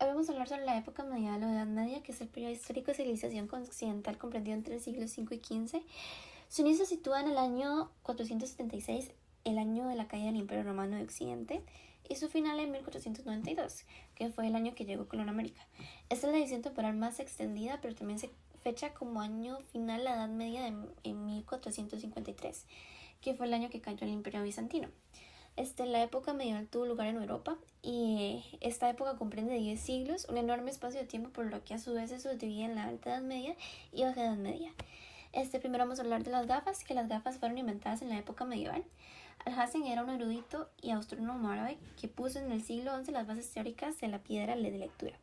Hoy vamos a hablar sobre la época medieval o Edad Media, que es el periodo histórico de civilización occidental comprendido entre el siglo V y XV. Su inicio se sitúa en el año 476, el año de la caída del Imperio Romano de Occidente, y su final en 1492, que fue el año que llegó Colón a América. Esta es la división temporal más extendida, pero también se fecha como año final la Edad Media en 1453, que fue el año que cayó el Imperio Bizantino. La época medieval tuvo lugar en Europa y esta época comprende 10 siglos, un enorme espacio de tiempo, por lo que a su vez se subdivide en la Alta Edad Media y Baja Edad Media. Primero vamos a hablar de las gafas, que las gafas fueron inventadas en la época medieval. Alhazen era un erudito y astrónomo árabe que puso en el siglo XI las bases teóricas de la piedra de lectura,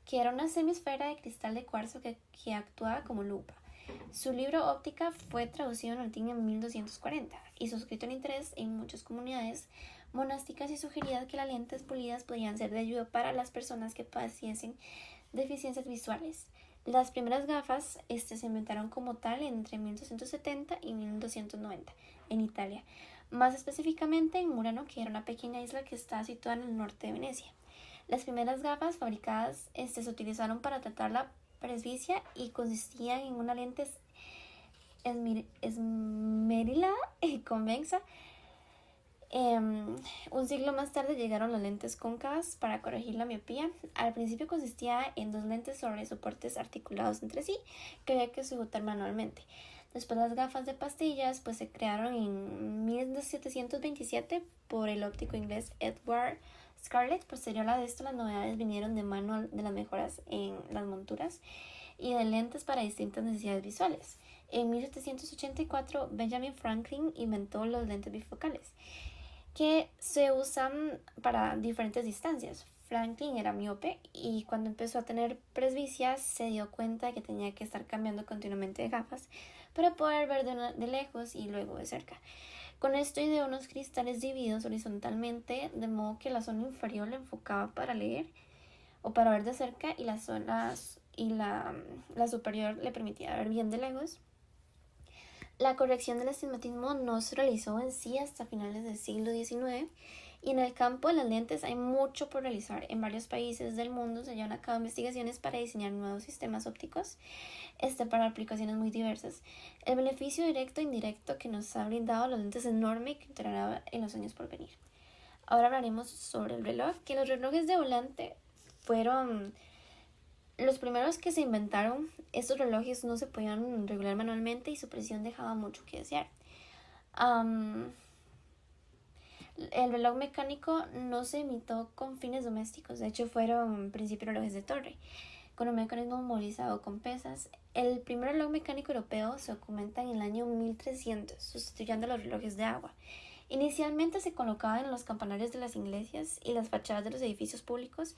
que era una semisfera de cristal de cuarzo que actuaba como lupa. Su libro Óptica fue traducido en latín en 1240 y suscrito en interés en muchas comunidades monásticas, y sugería que las lentes pulidas podían ser de ayuda para las personas que padeciesen deficiencias visuales. Las primeras gafas se inventaron como tal entre 1270 y 1290 en Italia, más específicamente en Murano, que era una pequeña isla que está situada en el norte de Venecia. Las primeras gafas fabricadas se utilizaron para tratar la presbicia y consistían en una lente esmerilada y convexa. Un siglo más tarde llegaron las lentes cóncavas para corregir la miopía. Al principio consistía en dos lentes sobre soportes articulados entre sí que había que sujetar manualmente. Después las gafas de pastillas se crearon en 1727 por el óptico inglés Edward Scarlett. Posterior a esto, las novedades vinieron de mano de las mejoras en las monturas y de lentes para distintas necesidades visuales. En 1784, Benjamin Franklin inventó los lentes bifocales, que se usan para diferentes distancias. Franklin era miope y cuando empezó a tener presbicia se dio cuenta de que tenía que estar cambiando continuamente de gafas para poder ver de lejos y luego de cerca. Con esto ideó unos cristales divididos horizontalmente, de modo que la zona inferior le enfocaba para leer o para ver de cerca, y la superior le permitía ver bien de lejos. La corrección del astigmatismo no se realizó en sí hasta finales del siglo XIX, y en el campo de las lentes hay mucho por realizar. En varios países del mundo se llevan a cabo investigaciones para diseñar nuevos sistemas ópticos para aplicaciones muy diversas. El beneficio directo e indirecto que nos ha brindado los lentes es enorme y que entrará en los años por venir. Ahora hablaremos sobre el reloj, que los relojes de volante fueron los primeros que se inventaron. Estos relojes no se podían regular manualmente y su precisión dejaba mucho que desear. El reloj mecánico no se imitó con fines domésticos, de hecho fueron en principio relojes de torre, con un mecanismo movilizado con pesas. El primer reloj mecánico europeo se documenta en el año 1300, sustituyendo a los relojes de agua. Inicialmente se colocaban en los campanarios de las iglesias y las fachadas de los edificios públicos,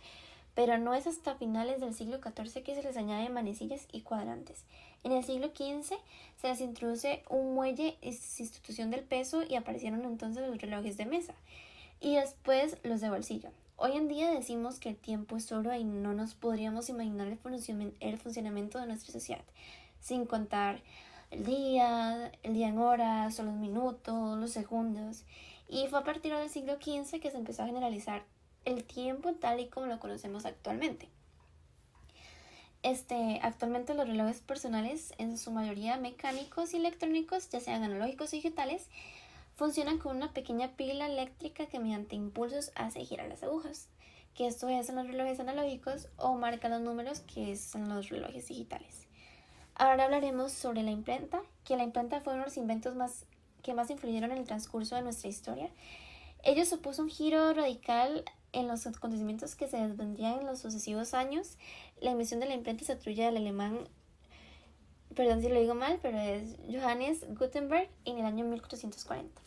pero no es hasta finales del siglo XIV que se les añaden manecillas y cuadrantes. En el siglo XV se les introduce un muelle y sustitución del peso, y aparecieron entonces los relojes de mesa y después los de bolsillo. Hoy en día decimos que el tiempo es oro y no nos podríamos imaginar el funcionamiento de nuestra sociedad sin contar el día en horas, o los minutos, los segundos. Y fue a partir del siglo XV que se empezó a generalizar el tiempo tal y como lo conocemos actualmente. Actualmente los relojes personales, en su mayoría mecánicos y electrónicos, ya sean analógicos o digitales, funcionan con una pequeña pila eléctrica que mediante impulsos hace girar las agujas, que esto es en los relojes analógicos, o marca los números, que es en los relojes digitales. Ahora hablaremos sobre la imprenta, que la imprenta fue uno de los inventos que más influyeron en el transcurso de nuestra historia. Ello supuso un giro radical en los acontecimientos que se desvendrían en los sucesivos años. La invención de la imprenta se atribuye al alemán, perdón si lo digo mal, pero es Johannes Gutenberg, en el año 1440.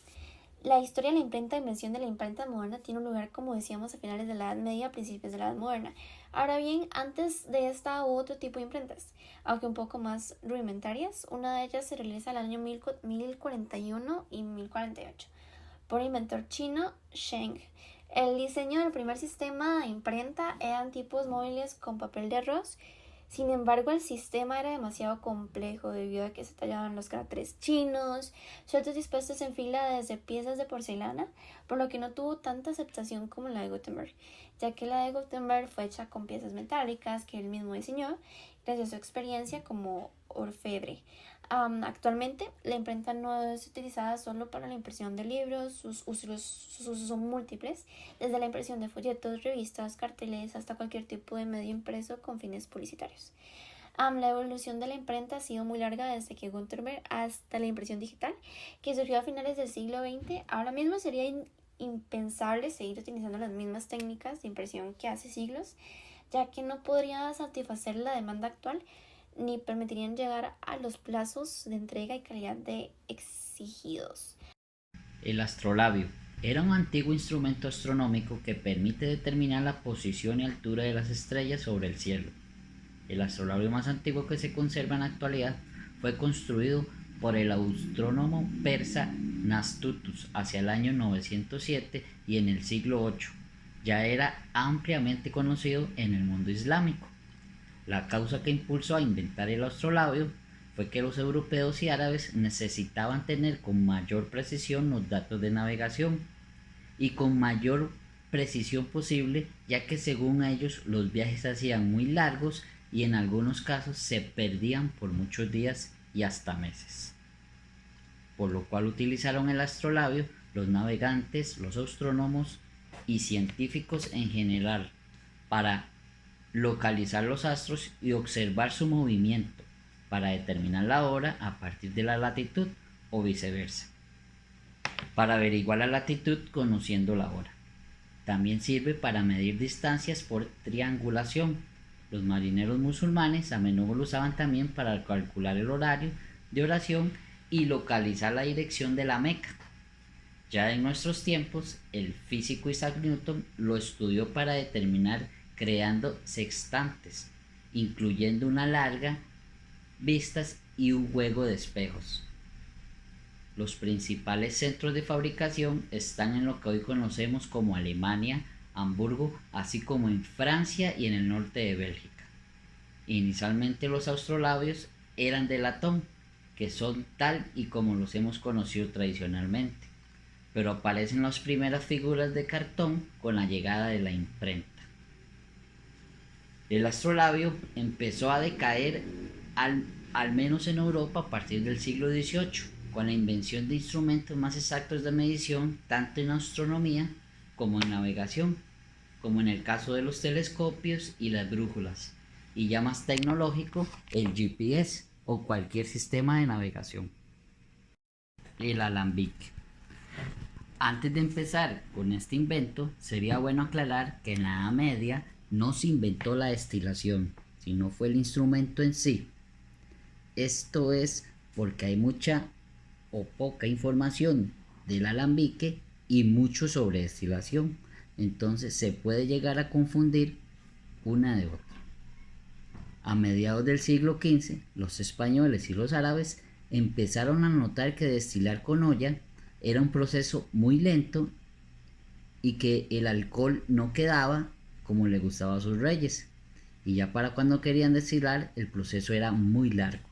La historia de la imprenta, invención de la imprenta moderna, tiene un lugar, como decíamos, a finales de la Edad Media, a principios de la Edad Moderna. Ahora bien, antes de esta hubo otro tipo de imprentas, aunque un poco más rudimentarias. Una de ellas se realiza en el año 1041 y 1048 por el inventor chino Sheng. El diseño del primer sistema de imprenta eran tipos móviles con papel de arroz, Sin embargo, el sistema era demasiado complejo debido a que se tallaban los caracteres chinos, sueltos dispuestos en fila desde piezas de porcelana, por lo que no tuvo tanta aceptación como la de Gutenberg, ya que la de Gutenberg fue hecha con piezas metálicas que él mismo diseñó gracias a su experiencia como orfebre. Actualmente, la imprenta no es utilizada solo para la impresión de libros, sus usos son múltiples, desde la impresión de folletos, revistas, carteles, hasta cualquier tipo de medio impreso con fines publicitarios. La evolución de la imprenta ha sido muy larga desde que Gutenberg hasta la impresión digital, que surgió a finales del siglo XX. Ahora mismo sería impensable seguir utilizando las mismas técnicas de impresión que hace siglos, ya que no podría satisfacer la demanda actual ni permitirían llegar a los plazos de entrega y calidad de exigidos. El astrolabio era un antiguo instrumento astronómico que permite determinar la posición y altura de las estrellas sobre el cielo. El astrolabio más antiguo que se conserva en la actualidad fue construido por el astrónomo persa Nastutus hacia el año 907 y en el siglo VIII. Ya era ampliamente conocido en el mundo islámico. La causa que impulsó a inventar el astrolabio fue que los europeos y árabes necesitaban tener con mayor precisión los datos de navegación y con mayor precisión posible, ya que según ellos los viajes se hacían muy largos y en algunos casos se perdían por muchos días y hasta meses. Por lo cual utilizaron el astrolabio los navegantes, los astrónomos y científicos en general para localizar los astros y observar su movimiento para determinar la hora a partir de la latitud o viceversa, para averiguar la latitud conociendo la hora. También sirve para medir distancias por triangulación. Los marineros musulmanes a menudo lo usaban también para calcular el horario de oración y localizar la dirección de la Meca. Ya en nuestros tiempos, el físico Isaac Newton lo estudió para determinar creando sextantes, incluyendo una larga, vistas y un juego de espejos. Los principales centros de fabricación están en lo que hoy conocemos como Alemania, Hamburgo, así como en Francia y en el norte de Bélgica. Inicialmente los astrolabios eran de latón, que son tal y como los hemos conocido tradicionalmente, pero aparecen las primeras figuras de cartón con la llegada de la imprenta. El astrolabio empezó a decaer al menos en Europa a partir del siglo XVIII, con la invención de instrumentos más exactos de medición tanto en astronomía como en navegación, como en el caso de los telescopios y las brújulas, y ya más tecnológico el GPS o cualquier sistema de navegación. El alambique. Antes de empezar con este invento, sería bueno aclarar que en la Edad Media no se inventó la destilación, sino fue el instrumento en sí. Esto es porque hay mucha o poca información del alambique y mucho sobre destilación. Entonces se puede llegar a confundir una de otra. A mediados del siglo XV, los españoles y los árabes empezaron a notar que destilar con olla era un proceso muy lento y que el alcohol no quedaba como le gustaba a sus reyes, y ya para cuando querían destilar el proceso era muy largo.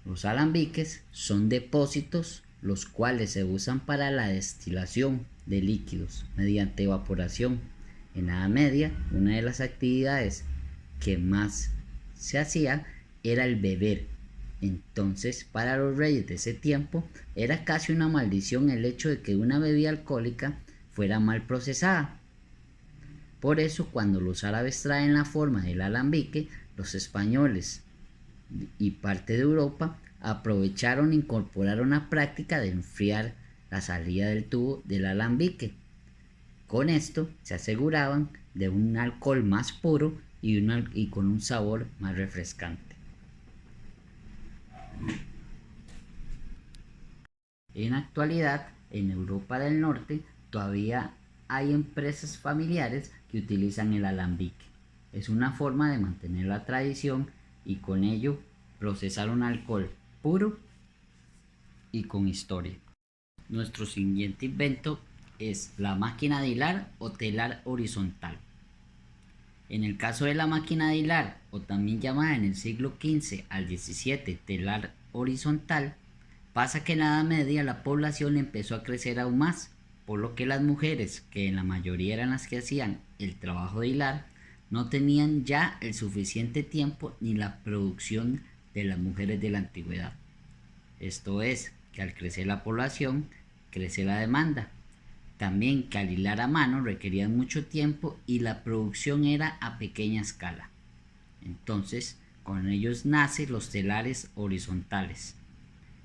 Los alambiques son depósitos los cuales se usan para la destilación de líquidos mediante evaporación. En la Edad Media, una de las actividades que más se hacía era el beber. Entonces, para los reyes de ese tiempo, era casi una maldición el hecho de que una bebida alcohólica fuera mal procesada. Por eso, cuando los árabes traen la forma del alambique, los españoles y parte de Europa aprovecharon e incorporaron la práctica de enfriar la salida del tubo del alambique. Con esto se aseguraban de un alcohol más puro y con un sabor más refrescante. En la actualidad, en Europa del Norte todavía hay empresas familiares que utilizan el alambique. Es una forma de mantener la tradición y con ello procesar un alcohol puro y con historia. Nuestro siguiente invento es la máquina de hilar o telar horizontal. En el caso de la máquina de hilar, o también llamada en el siglo XV al XVII telar horizontal, pasa que en la Edad Media la población empezó a crecer aún más, por lo que las mujeres, que en la mayoría eran las que hacían el trabajo de hilar, no tenían ya el suficiente tiempo ni la producción de las mujeres de la antigüedad. Esto es, que al crecer la población, crece la demanda. También que al hilar a mano requerían mucho tiempo y la producción era a pequeña escala. Entonces, con ellos nacen los telares horizontales.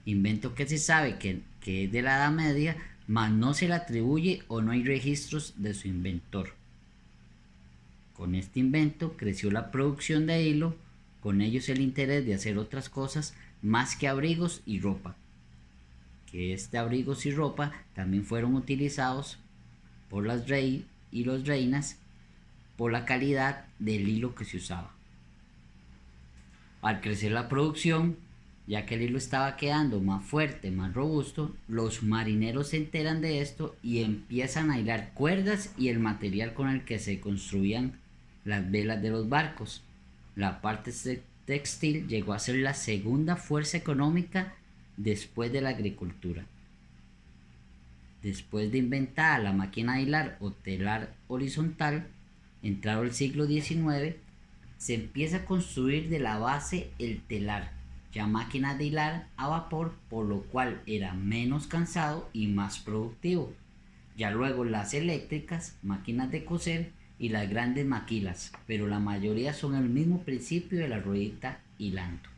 Invento que se sabe que es de la Edad Media, mas no se le atribuye o no hay registros de su inventor. Con este invento creció la producción de hilo, con ellos el interés de hacer otras cosas más que abrigos y ropa. Que abrigos y ropa también fueron utilizados por las rey y los reinas por la calidad del hilo que se usaba. Al crecer la producción, ya que el hilo estaba quedando más fuerte, más robusto, los marineros se enteran de esto y empiezan a hilar cuerdas y el material con el que se construían las velas de los barcos. La parte textil llegó a ser la segunda fuerza económica después de la agricultura. Después de inventar la máquina de hilar o telar horizontal, entrado el siglo XIX, se empieza a construir de la base el telar, ya máquina de hilar a vapor, por lo cual era menos cansado y más productivo. Ya luego las eléctricas, máquinas de coser y las grandes maquilas, pero la mayoría son el mismo principio de la ruedita hilando.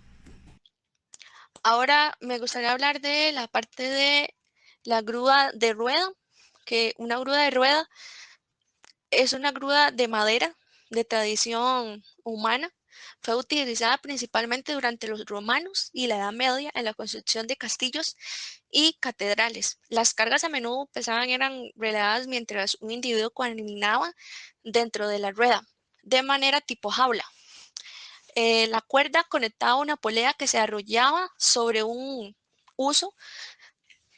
Ahora me gustaría hablar de la parte de la grúa de rueda, que una grúa de rueda es una grúa de madera de tradición humana. Fue utilizada principalmente durante los romanos y la Edad Media en la construcción de castillos y catedrales. Las cargas a menudo pesaban eran relevadas mientras un individuo caminaba dentro de la rueda, de manera tipo jaula. La cuerda conectaba una polea que se arrollaba sobre un uso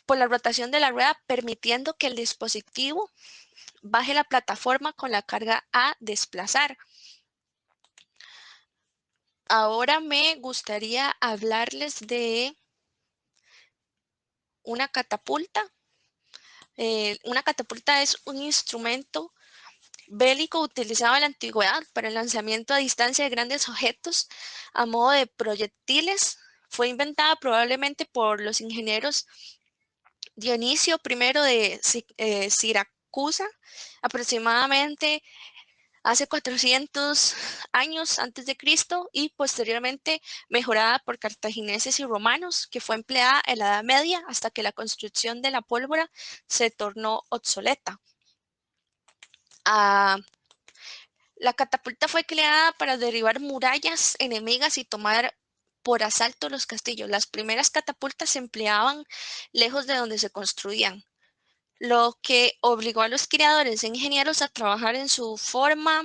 por la rotación de la rueda, permitiendo que el dispositivo baje la plataforma con la carga a desplazar. Ahora me gustaría hablarles de una catapulta. Una catapulta es un instrumento bélico utilizado en la antigüedad para el lanzamiento a distancia de grandes objetos a modo de proyectiles. Fue inventada probablemente por los ingenieros Dionisio I de Siracusa, aproximadamente hace 400 años antes de Cristo, y posteriormente mejorada por cartagineses y romanos, que fue empleada en la Edad Media hasta que la construcción de la pólvora se tornó obsoleta. Ah, la catapulta fue creada para derribar murallas enemigas y tomar por asalto los castillos. Las primeras catapultas se empleaban lejos de donde se construían, lo que obligó a los creadores e ingenieros a trabajar en su forma,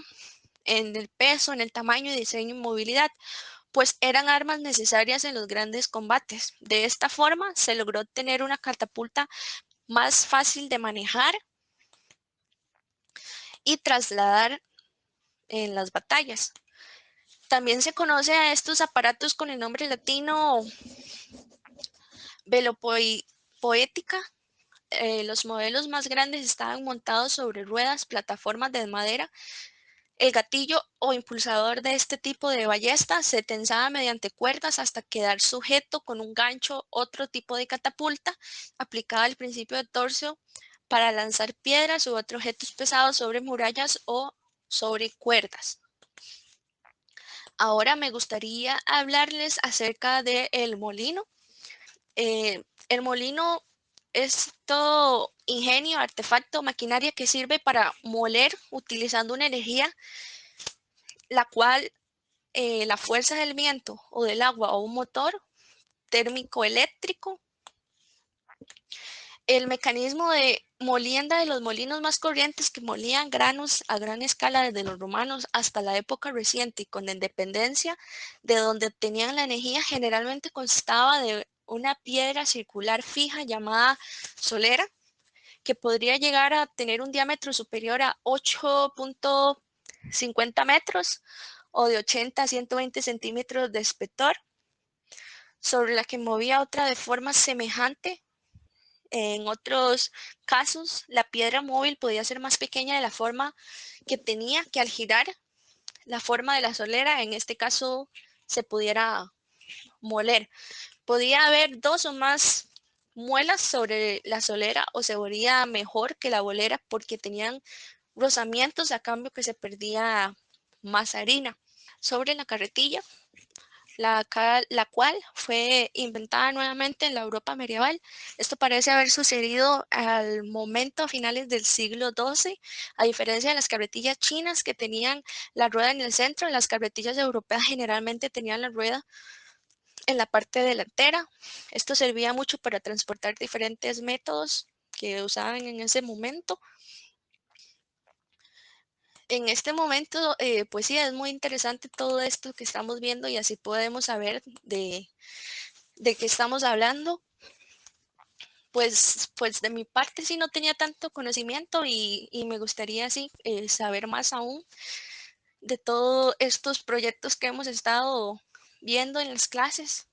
en el peso, en el tamaño, diseño y movilidad, pues eran armas necesarias en los grandes combates. De esta forma se logró tener una catapulta más fácil de manejar y trasladar en las batallas. También se conoce a estos aparatos con el nombre latino velopoética. Los modelos más grandes estaban montados sobre ruedas, plataformas de madera. El gatillo o impulsador de este tipo de ballesta se tensaba mediante cuerdas hasta quedar sujeto con un gancho. Otro tipo de catapulta aplicaba el principio de torso para lanzar piedras u otros objetos pesados sobre murallas o sobre cuerdas. Ahora me gustaría hablarles acerca del molino. El molino es todo ingenio, artefacto, maquinaria que sirve para moler utilizando una energía la cual la fuerza del viento o del agua o un motor térmico eléctrico. El mecanismo de molienda de los molinos más corrientes que molían granos a gran escala desde los romanos hasta la época reciente y con la independencia de donde obtenían la energía generalmente constaba de una piedra circular fija llamada solera que podría llegar a tener un diámetro superior a 8,5 50 metros o de 80 a 120 centímetros de espesor, sobre la que movía otra de forma semejante. En otros casos, la piedra móvil podía ser más pequeña de la forma que tenía, que al girar la forma de la solera, en este caso, se pudiera moler. Podía haber dos o más muelas sobre la solera o se volvía mejor que la bolera porque tenían rozamientos a cambio que se perdía más harina. Sobre la carretilla, la cual fue inventada nuevamente en la Europa medieval. Esto parece haber sucedido al momento a finales del siglo XII, a diferencia de las carretillas chinas que tenían la rueda en el centro. Las carretillas europeas generalmente tenían la rueda en la parte delantera. Esto servía mucho para transportar diferentes métodos que usaban en ese momento. En este momento, pues sí, es muy interesante todo esto que estamos viendo y así podemos saber de qué estamos hablando. Pues de mi parte sí no tenía tanto conocimiento y me gustaría sí saber más aún de todos estos proyectos que hemos estado viendo en las clases.